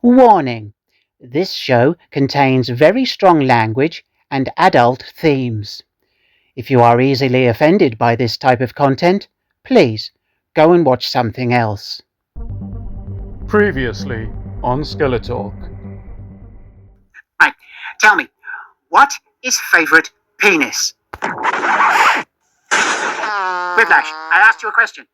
Warning: this show contains very strong language and adult themes. If you are easily offended by this type of content, please go and watch something else. Previously on SkeleTalk. Right, tell me, what is favourite penis? Whiplash, I asked you a question.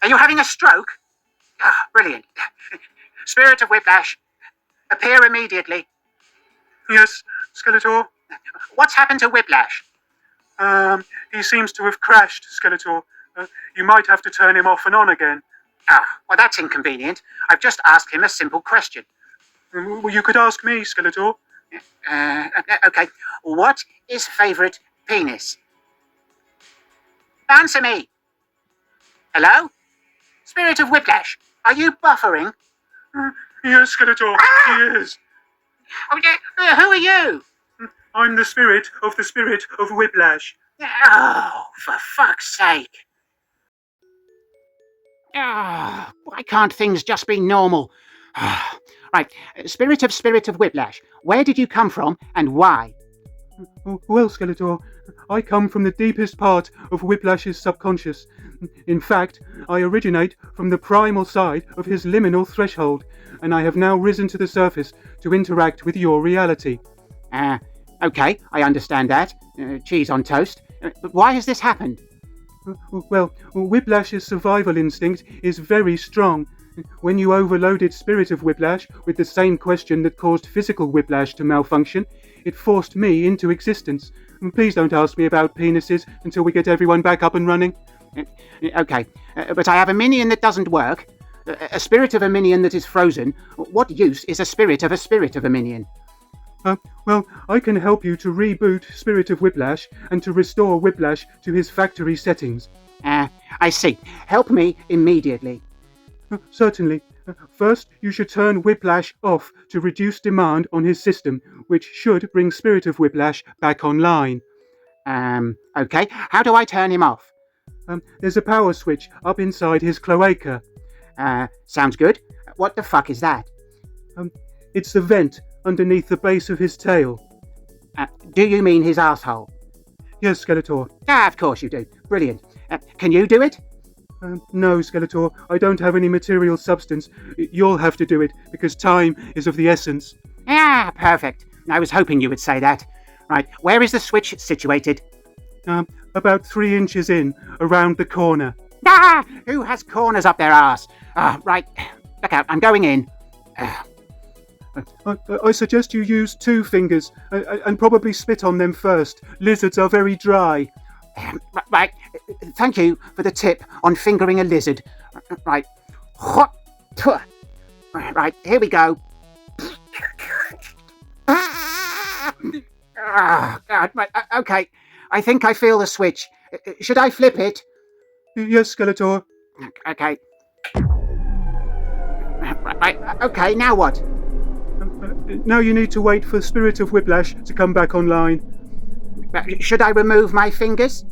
Are you having a stroke? Brilliant. Spirit of Whiplash, appear immediately. Yes, Skeletor. What's happened to Whiplash? He seems to have crashed, Skeletor. You might have to turn him off and on again. Well, that's inconvenient. I've just asked him a simple question. Well, you could ask me, Skeletor. Okay. What is favourite penis? Answer me. Hello? Spirit of Whiplash, are you buffering? Yes, Skeletor, he is. Oh, yeah. Who are you? I'm the spirit of Whiplash. Oh, for fuck's sake. Why can't things just be normal? Right, spirit of Whiplash, where did you come from and why? Well, Skeletor, I come from the deepest part of Whiplash's subconscious. In fact, I originate from the primal side of his liminal threshold, and I have now risen to the surface to interact with your reality. Okay, I understand that. Cheese on toast. But why has this happened? Well, Whiplash's survival instinct is very strong. When you overloaded Spirit of Whiplash with the same question that caused physical Whiplash to malfunction, it forced me into existence. Please don't ask me about penises until we get everyone back up and running. Okay, but I have a minion that doesn't work, a spirit of a minion that is frozen. What use is a spirit of a minion? Well, I can help you to reboot Spirit of Whiplash and to restore Whiplash to his factory settings. I see. Help me immediately. Certainly. First, you should turn Whiplash off to reduce demand on his system, which should bring Spirit of Whiplash back online. Okay. How do I turn him off? There's a power switch up inside his cloaca. Sounds good. What the fuck is that? It's the vent underneath the base of his tail. Do you mean his asshole? Yes, Skeletor. Of course you do. Brilliant. Can you do it? No, Skeletor. I don't have any material substance. You'll have to do it, because time is of the essence. Perfect. I was hoping you would say that. Right, where is the switch situated? About 3 inches in, around the corner. Who has corners up their arse? Right, look out, I'm going in. I suggest you use 2 fingers, and probably spit on them first. Lizards are very dry. Right, thank you for the tip on fingering a lizard. Right, right, here we go. God, right, okay, I think I feel the switch. Should I flip it? Yes, Skeletor. Okay. Right, okay, now what? Now you need to wait for Spirit of Whiplash to come back online. Should I remove my fingers?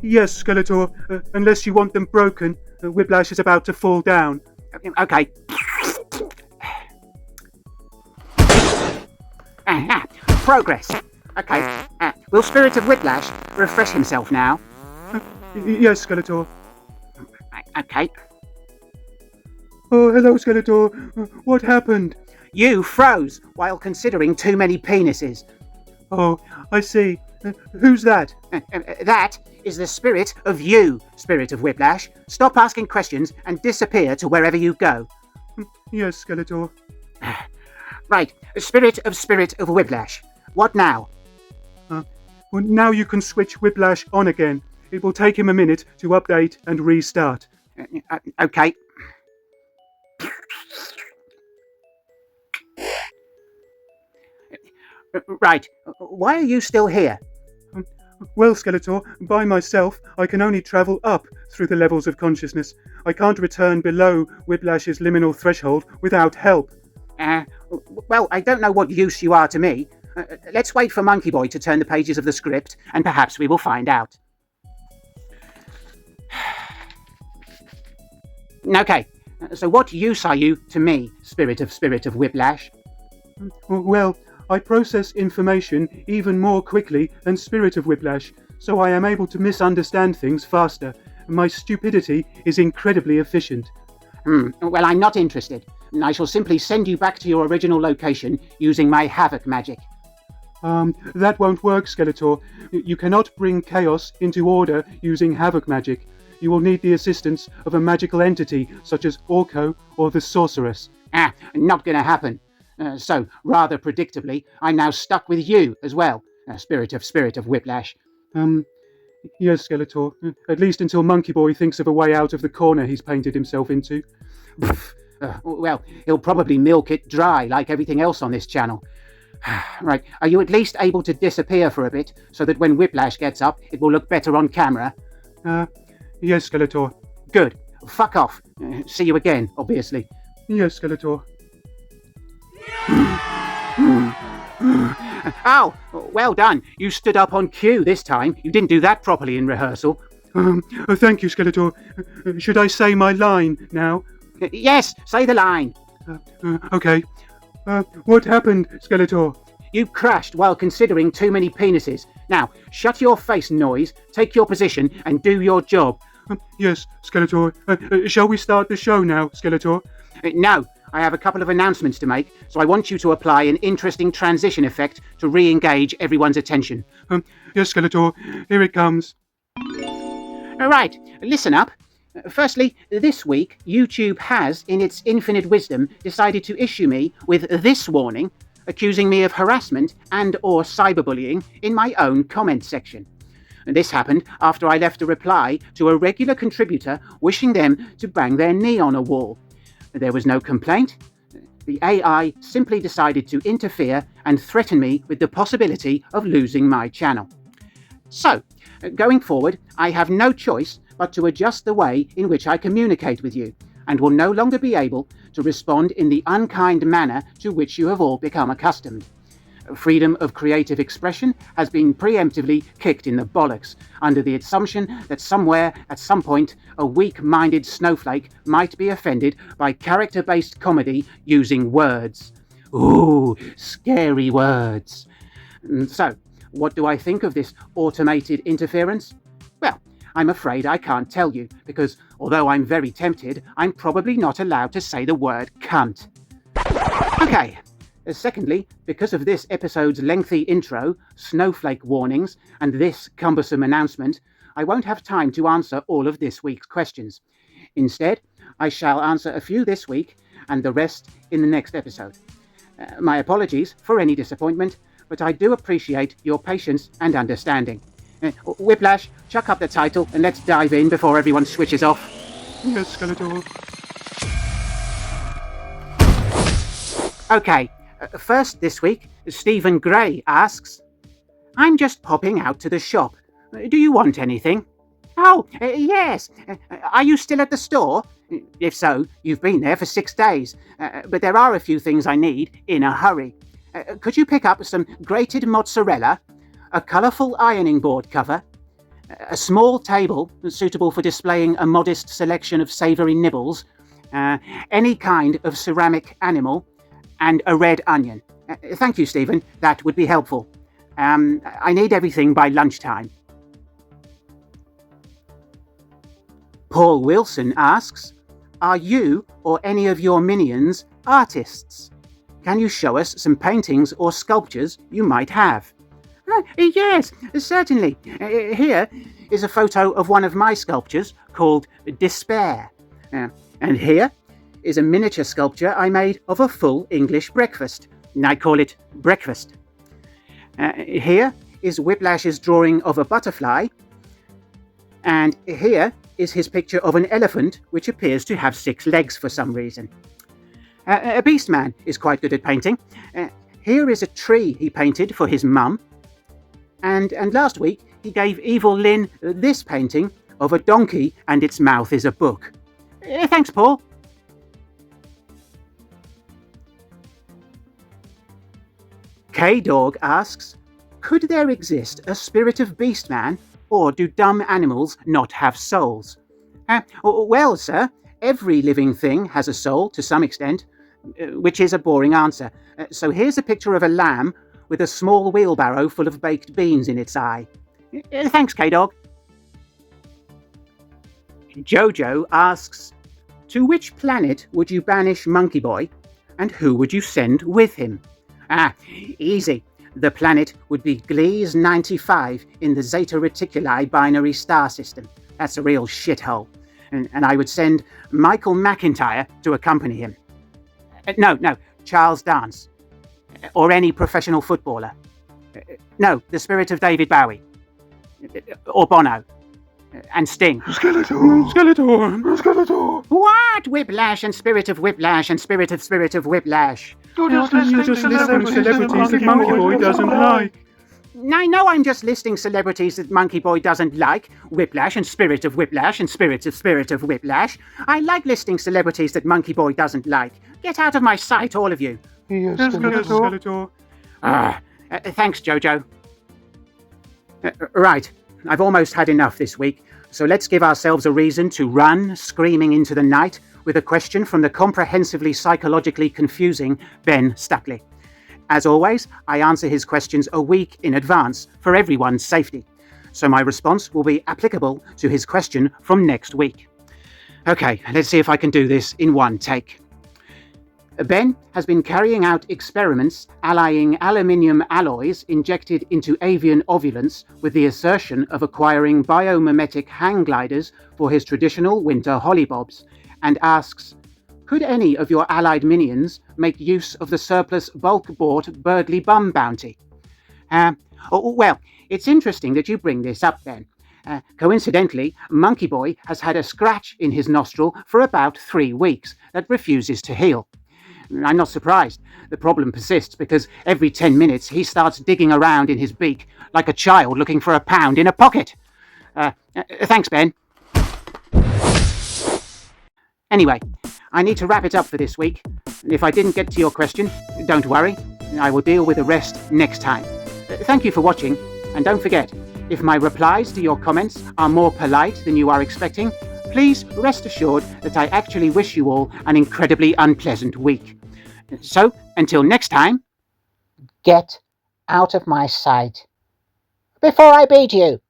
Yes, Skeletor, unless you want them broken. Whiplash is about to fall down. Okay. Progress. Okay. Will Spirit of Whiplash refresh himself now? Yes, Skeletor. Okay. Oh, hello, Skeletor. What happened? You froze while considering too many penises. Oh, I see. Who's that? That is the spirit of you, Spirit of Whiplash. Stop asking questions and disappear to wherever you go. Yes, Skeletor. Right, Spirit of Whiplash. What now? Well, now you can switch Whiplash on again. It will take him a minute to update and restart. Okay. Right, why are you still here? Well, Skeletor, by myself, I can only travel up through the levels of consciousness. I can't return below Whiplash's liminal threshold without help. Well, I don't know what use you are to me. Let's wait for Monkeyboy to turn the pages of the script, and perhaps we will find out. Okay, So what use are you to me, Spirit of Whiplash? Well, I process information even more quickly than Spirit of Whiplash, so I am able to misunderstand things faster. My stupidity is incredibly efficient. Well, I'm not interested. I shall simply send you back to your original location using my havoc magic. That won't work, Skeletor. You cannot bring chaos into order using havoc magic. You will need the assistance of a magical entity such as Orko or the Sorceress. Not gonna happen. So, rather predictably, I'm now stuck with you as well, Spirit of Whiplash. Yes, Skeletor. At least until Monkeyboy thinks of a way out of the corner he's painted himself into. Well, he'll probably milk it dry like everything else on this channel. Right, are you at least able to disappear for a bit so that when Whiplash gets up, it will look better on camera? Yes, Skeletor. Good. Fuck off. See you again, obviously. Yes, Skeletor. Oh, well done. You stood up on cue this time. You didn't do that properly in rehearsal. Thank you, Skeletor. Should I say my line now? Yes, say the line. Okay. What happened, Skeletor? You crashed while considering too many penises. Now, shut your face, Noise, take your position, and do your job. Yes, Skeletor. Shall we start the show now, Skeletor? No, I have a couple of announcements to make, so I want you to apply an interesting transition effect to re-engage everyone's attention. Yes, Skeletor. Here it comes. All right, listen up. Firstly, this week, YouTube has, in its infinite wisdom, decided to issue me with this warning, accusing me of harassment and or cyberbullying in my own comment section. This happened after I left a reply to a regular contributor wishing them to bang their knee on a wall. There was no complaint. The AI simply decided to interfere and threaten me with the possibility of losing my channel. So, going forward, I have no choice but to adjust the way in which I communicate with you, and will no longer be able to respond in the unkind manner to which you have all become accustomed. Freedom of creative expression has been preemptively kicked in the bollocks, under the assumption that somewhere, at some point, a weak-minded snowflake might be offended by character-based comedy using words. Ooh, scary words. So, what do I think of this automated interference? Well, I'm afraid I can't tell you, because although I'm very tempted, I'm probably not allowed to say the word cunt. Okay. Secondly, because of this episode's lengthy intro, snowflake warnings, and this cumbersome announcement, I won't have time to answer all of this week's questions. Instead, I shall answer a few this week, and the rest in the next episode. My apologies for any disappointment, but I do appreciate your patience and understanding. Whiplash, chuck up the title and let's dive in before everyone switches off. Yes, Skeletor. Okay, first this week, Stephen Gray asks, I'm just popping out to the shop. Do you want anything? Oh, yes. Are you still at the store? If so, you've been there for 6 days. But there are a few things I need in a hurry. Could you pick up some grated mozzarella, a colourful ironing board cover, a small table suitable for displaying a modest selection of savoury nibbles, any kind of ceramic animal, and a red onion. Thank you, Stephen. That would be helpful. I need everything by lunchtime. Paul Wilson asks, are you or any of your minions artists? Can you show us some paintings or sculptures you might have? Yes, certainly. Here is a photo of one of my sculptures called Despair. And here is a miniature sculpture I made of a full English breakfast. I call it Breakfast. Here is Whiplash's drawing of a butterfly. And here is his picture of an elephant which appears to have 6 legs for some reason. Beastman is quite good at painting. Here is a tree he painted for his mum. And last week he gave Evil Lynn this painting of a donkey and its mouth is a book. Thanks, Paul. K-Dog asks, could there exist a spirit of Beastman, or do dumb animals not have souls? Well, sir, every living thing has a soul to some extent, which is a boring answer. So here's a picture of a lamb with a small wheelbarrow full of baked beans in its eye. Thanks, K-Dog. Jojo asks, to which planet would you banish Monkeyboy, and who would you send with him? Easy. The planet would be Gliese 95 in the Zeta Reticuli binary star system. That's a real shithole. And I would send Michael McIntyre to accompany him. No, Charles Dance. Or any professional footballer. No, the spirit of David Bowie. Or Bono. And Sting. Skeletor! What? Whiplash and spirit of Whiplash and spirit of Whiplash. You're just You're listing just listing celebrities that Monkeyboy doesn't like. I know I'm just listing celebrities that Monkeyboy doesn't like. Whiplash and spirit of Whiplash and spirit of Whiplash. I like listing celebrities that Monkeyboy doesn't like. Get out of my sight, all of you. Yes, Skeletor. Thanks, Jojo. Right, I've almost had enough this week, so let's give ourselves a reason to run screaming into the night with a question from the comprehensively psychologically confusing Ben Stuckley. As always, I answer his questions a week in advance for everyone's safety, so my response will be applicable to his question from next week. Okay, let's see if I can do this in one take. Ben has been carrying out experiments allying aluminium alloys injected into avian ovulants with the assertion of acquiring biomimetic hang gliders for his traditional winter hollybobs, and asks, could any of your allied minions make use of the surplus bulk-bought Birdly Bum bounty? Well, it's interesting that you bring this up, Ben. Coincidentally, Monkeyboy has had a scratch in his nostril for about 3 weeks that refuses to heal. I'm not surprised. The problem persists because every 10 minutes he starts digging around in his beak like a child looking for a pound in a pocket. Thanks, Ben. Anyway, I need to wrap it up for this week. If I didn't get to your question, don't worry. I will deal with the rest next time. Thank you for watching, and don't forget, if my replies to your comments are more polite than you are expecting, please rest assured that I actually wish you all an incredibly unpleasant week. So, until next time, get out of my sight before I beat you.